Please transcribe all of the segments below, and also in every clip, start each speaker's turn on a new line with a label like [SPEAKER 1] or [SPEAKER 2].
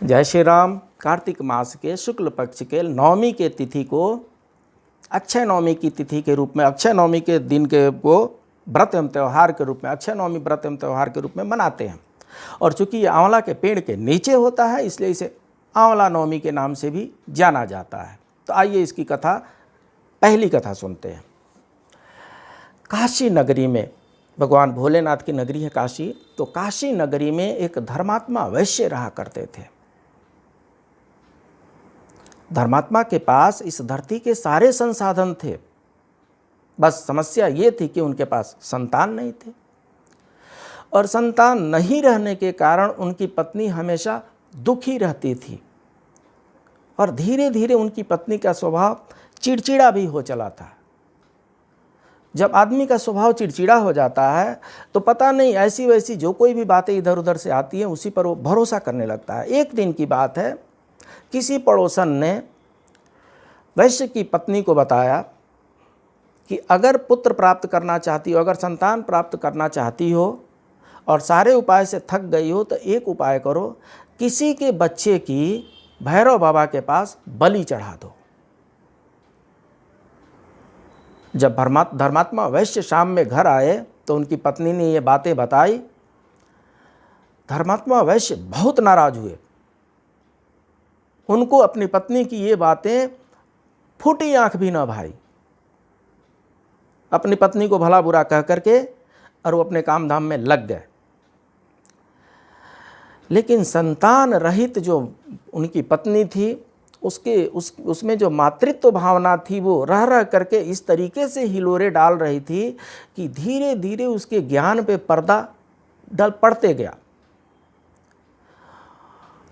[SPEAKER 1] जय श्री राम। कार्तिक मास के शुक्ल पक्ष के नवमी के तिथि को अक्षय नवमी की तिथि के रूप में, अक्षय नवमी के दिन के को व्रत एवं त्यौहार के रूप में, अक्षय नवमी व्रत एवं त्यौहार के रूप में मनाते हैं। और चूंकि ये आंवला के पेड़ के नीचे होता है, इसलिए इसे आंवला नवमी के नाम से भी जाना जाता है। तो आइए इसकी कथा, पहली कथा सुनते हैं। काशी नगरी में, भगवान भोलेनाथ की नगरी है काशी, तो काशी नगरी में एक धर्मात्मा वैश्य रहा करते थे। धर्मात्मा के पास इस धरती के सारे संसाधन थे, बस समस्या ये थी कि उनके पास संतान नहीं थे। और संतान नहीं रहने के कारण उनकी पत्नी हमेशा दुखी रहती थी। और धीरे धीरे उनकी पत्नी का स्वभाव चिड़चिड़ा भी हो चला था। जब आदमी का स्वभाव चिड़चिड़ा हो जाता है तो पता नहीं ऐसी वैसी जो कोई भी बातें इधर उधर से आती हैं उसी पर वो भरोसा करने लगता है। एक दिन की बात है, किसी पड़ोसन ने वैश्य की पत्नी को बताया कि अगर पुत्र प्राप्त करना चाहती हो, अगर संतान प्राप्त करना चाहती हो और सारे उपाय से थक गई हो, तो एक उपाय करो, किसी के बच्चे की भैरव बाबा के पास बलि चढ़ा दो। जब धर्मात्मा वैश्य शाम में घर आए तो उनकी पत्नी ने ये बातें बताई। धर्मात्मा वैश्य बहुत नाराज हुए। उनको अपनी पत्नी की ये बातें फूटी आंख भी न भाई। अपनी पत्नी को भला बुरा कह करके और वो अपने काम धाम में लग गए। लेकिन संतान रहित जो उनकी पत्नी थी, उसमें जो मातृत्व भावना थी वो रह रह करके इस तरीके से हिलोरे डाल रही थी कि धीरे धीरे उसके ज्ञान पे पर्दा डल पड़ते गया।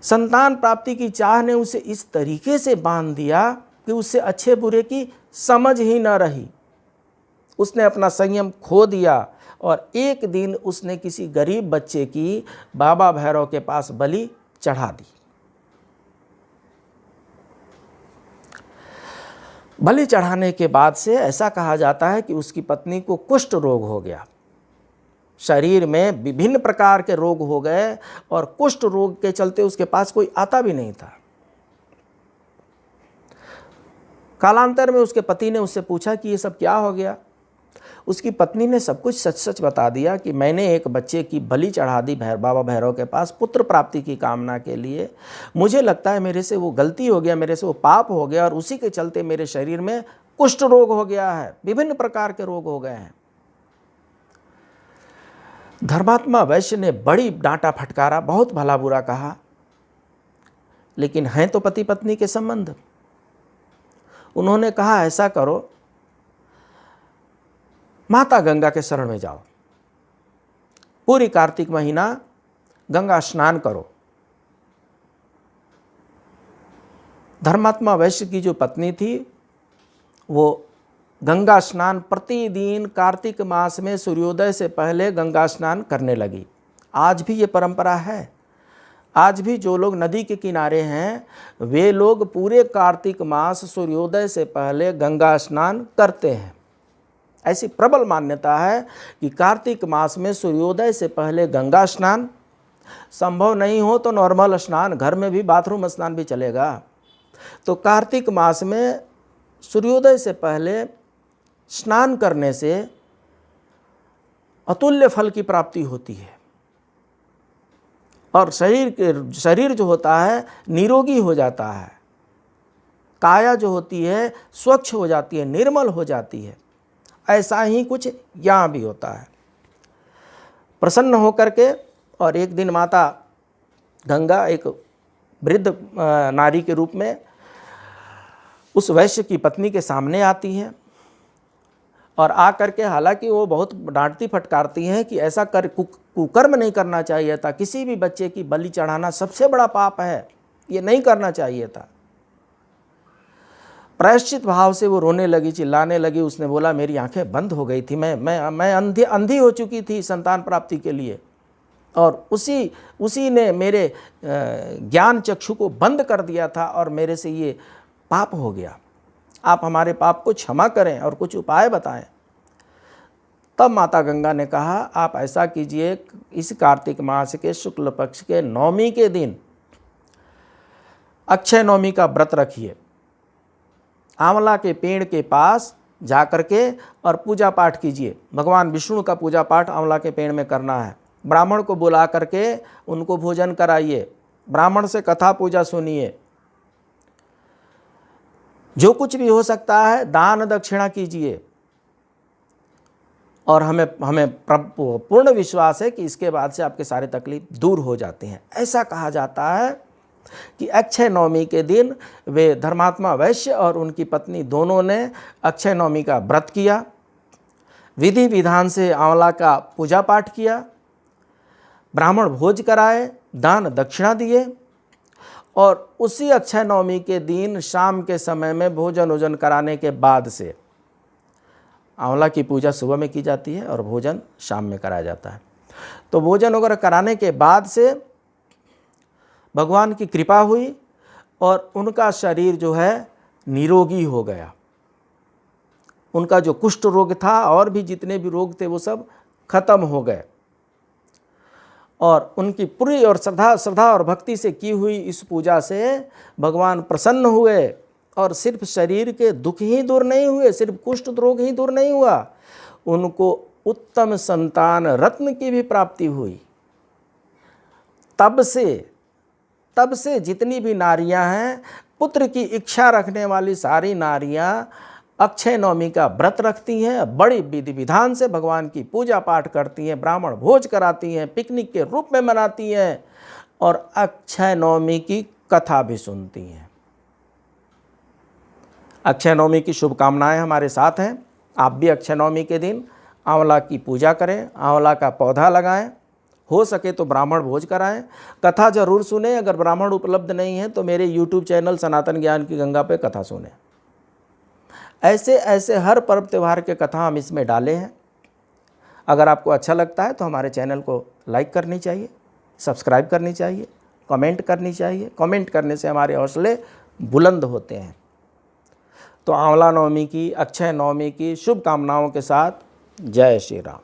[SPEAKER 1] संतान प्राप्ति की चाह ने उसे इस तरीके से बांध दिया कि उससे अच्छे बुरे की समझ ही न रही। उसने अपना संयम खो दिया और एक दिन उसने किसी गरीब बच्चे की बाबा भैरव के पास बलि चढ़ा दी। बलि चढ़ाने के बाद से ऐसा कहा जाता है कि उसकी पत्नी को कुष्ठ रोग हो गया। शरीर में विभिन्न प्रकार के रोग हो गए और कुष्ठ रोग के चलते उसके पास कोई आता भी नहीं था। कालांतर में उसके पति ने उससे पूछा कि ये सब क्या हो गया। उसकी पत्नी ने सब कुछ सच सच बता दिया कि मैंने एक बच्चे की बलि चढ़ा दी बाबा भैरव के पास पुत्र प्राप्ति की कामना के लिए। मुझे लगता है मेरे से वो गलती हो गया, मेरे से वो पाप हो गया और उसी के चलते मेरे शरीर में कुष्ठ रोग हो गया है, विभिन्न प्रकार के रोग हो गए हैं। धर्मात्मा वैश्य ने बड़ी डांटा फटकारा, बहुत भला बुरा कहा, लेकिन हैं तो पति पत्नी के संबंध। उन्होंने कहा ऐसा करो, माता गंगा के शरण में जाओ, पूरी कार्तिक महीना गंगा स्नान करो। धर्मात्मा वैश्य की जो पत्नी थी वो गंगा स्नान प्रतिदिन कार्तिक मास में सूर्योदय से पहले गंगा स्नान करने लगी। आज भी ये परंपरा है। आज भी जो लोग नदी के किनारे हैं वे लोग पूरे कार्तिक मास सूर्योदय से पहले गंगा स्नान करते हैं। ऐसी प्रबल मान्यता है कि कार्तिक मास में सूर्योदय से पहले गंगा स्नान, संभव नहीं हो तो नॉर्मल स्नान, घर में भी बाथरूम स्नान भी चलेगा। तो कार्तिक मास में सूर्योदय से पहले स्नान करने से अतुल्य फल की प्राप्ति होती है और शरीर जो होता है निरोगी हो जाता है, काया जो होती है स्वच्छ हो जाती है, निर्मल हो जाती है। ऐसा ही कुछ यहाँ भी होता है। प्रसन्न होकर के और एक दिन माता गंगा एक वृद्ध नारी के रूप में उस वैश्य की पत्नी के सामने आती हैं और आकर के, हालांकि वो बहुत डांटती फटकारती हैं कि ऐसा कुकर्म नहीं करना चाहिए था, किसी भी बच्चे की बलि चढ़ाना सबसे बड़ा पाप है, ये नहीं करना चाहिए था। प्रायश्चित भाव से वो रोने लगी, चिल्लाने लगी। उसने बोला मेरी आंखें बंद हो गई थी, मैं अंधी हो चुकी थी संतान प्राप्ति के लिए और उसी ने मेरे ज्ञान चक्षु को बंद कर दिया था और मेरे से ये पाप हो गया। आप हमारे पाप को क्षमा करें और कुछ उपाय बताएं। तब माता गंगा ने कहा आप ऐसा कीजिए, इस कार्तिक मास के शुक्ल पक्ष के नवमी के दिन अक्षय नवमी का व्रत रखिए, आंवला के पेड़ के पास जा कर के और पूजा पाठ कीजिए। भगवान विष्णु का पूजा पाठ आंवला के पेड़ में करना है। ब्राह्मण को बुला करके उनको भोजन कराइए, ब्राह्मण से कथा पूजा सुनिए, जो कुछ भी हो सकता है दान दक्षिणा कीजिए। और हमें पूर्ण विश्वास है कि इसके बाद से आपके सारे तकलीफ दूर हो जाते हैं। ऐसा कहा जाता है कि अक्षय नवमी के दिन वे धर्मात्मा वैश्य और उनकी पत्नी दोनों ने अक्षय नवमी का व्रत किया, विधि विधान से आंवला का पूजा पाठ किया, ब्राह्मण भोज कराए, दान दक्षिणा दिए और उसी अक्षय नवमी के दिन शाम के समय में भोजन वोजन कराने के बाद से, आंवला की पूजा सुबह में की जाती है और भोजन शाम में कराया जाता है, तो भोजन वगैरह कराने के बाद से भगवान की कृपा हुई और उनका शरीर जो है निरोगी हो गया। उनका जो कुष्ठ रोग था और भी जितने भी रोग थे वो सब खत्म हो गए और उनकी पूरी और श्रद्धा और भक्ति से की हुई इस पूजा से भगवान प्रसन्न हुए और सिर्फ शरीर के दुख ही दूर नहीं हुए, सिर्फ कुष्ठ रोग ही दूर नहीं हुआ, उनको उत्तम संतान रत्न की भी प्राप्ति हुई। तब से जितनी भी नारियां हैं, पुत्र की इच्छा रखने वाली सारी नारियां अक्षय नवमी का व्रत रखती हैं, बड़ी विधि विधान से भगवान की पूजा पाठ करती हैं, ब्राह्मण भोज कराती हैं, पिकनिक के रूप में मनाती हैं और अक्षय नवमी की कथा भी सुनती हैं। अक्षय नवमी की शुभकामनाएं हमारे साथ हैं। आप भी अक्षय नवमी के दिन आंवला की पूजा करें, आंवला का पौधा लगाएं, हो सके तो ब्राह्मण भोज कराएं, कथा जरूर सुने। अगर ब्राह्मण उपलब्ध नहीं है तो मेरे YouTube चैनल सनातन ज्ञान की गंगा पे कथा सुने। ऐसे हर पर्व त्यौहार के कथा हम इसमें डाले हैं। अगर आपको अच्छा लगता है तो हमारे चैनल को लाइक करनी चाहिए, सब्सक्राइब करनी चाहिए, कमेंट करनी चाहिए। कमेंट करने से हमारे हौसले बुलंद होते हैं। तो आंवला नवमी की, अक्षय नवमी की शुभकामनाओं के साथ जय श्री राम।